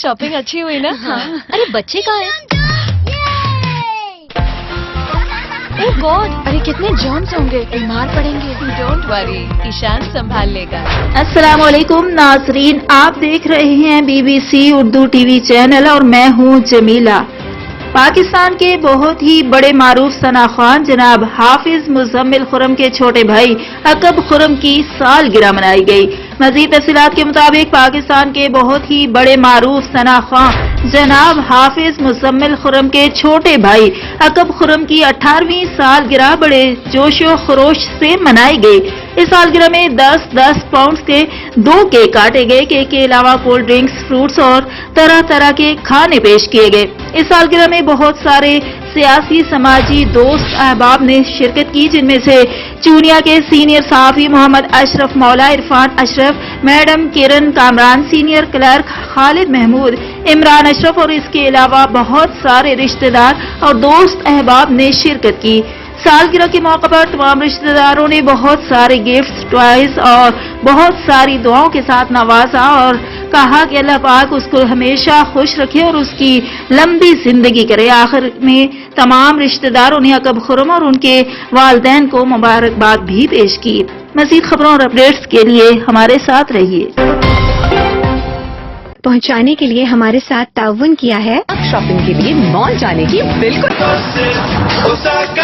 Shopping अच्छी हुई ना? अरे बच्चे कहाँ हैं? ओह गॉड, अरे कितने जर्म्स होंगे, बीमार पड़ेंगे। डोंट वरी, ईशान संभाल लेगा। अस्सलाम वालेकुम नाजरीन, आप देख रहे हैं BBC उर्दू टीवी चैनल और मैं हूं जमीला। पाकिस्तान के बहुत ही बड़े मारूफ सना खान जनाब हाफिज मुजम्मिल खुर्रम के छोटे भाई अकब खुर्रम की सालगिरह मनाई गई। मजीद तफसीलात के मुताबिक पाकिस्तान के बहुत ही बड़े मारूफ सना खान जनाब हाफिज मुजम्मिल खुर्रम के छोटे भाई अकब खुर्रम की 18वीं सालगिरह बड़े जोशो खरोश से मनाई गई। इस सालगिरह में 10-10 पाउंड के 2 केक काटे गए। केक के अलावा कोल्ड ड्रिंक्स, फ्रूट्स और तरह तरह के खाने पेश किए गए। इस सालगिरह में बहुत सारे सियासी समाजी दोस्त अहबाब ने शिरकत की, जिनमें से चूनिया के सीनियर सहाफी मोहम्मद अशरफ मौला, इरफान अशरफ, मैडम किरण कामरान, सीनियर क्लर्क खालिद महमूद, इमरान अशरफ और इसके अलावा बहुत सारे रिश्तेदार और दोस्त अहबाब ने शिरकत की। सालगिरह के मौके पर तमाम रिश्तेदारों ने बहुत सारे गिफ्ट्स, टॉयज और बहुत सारी दुआओं के साथ नवाजा और कहा कि अल्लाह पाक उसको हमेशा खुश रखे और उसकी लंबी जिंदगी करे। आखिर में तमाम रिश्तेदारों ने अकब खुर्रम और उनके वालिदैन को मुबारकबाद भी पेश की। मजीद खबरों और अपडेट्स के लिए हमारे साथ रहिए। पहुंचाने के लिए हमारे साथ ताउन किया है। शॉपिंग के लिए मॉल जाने की बिल्कुल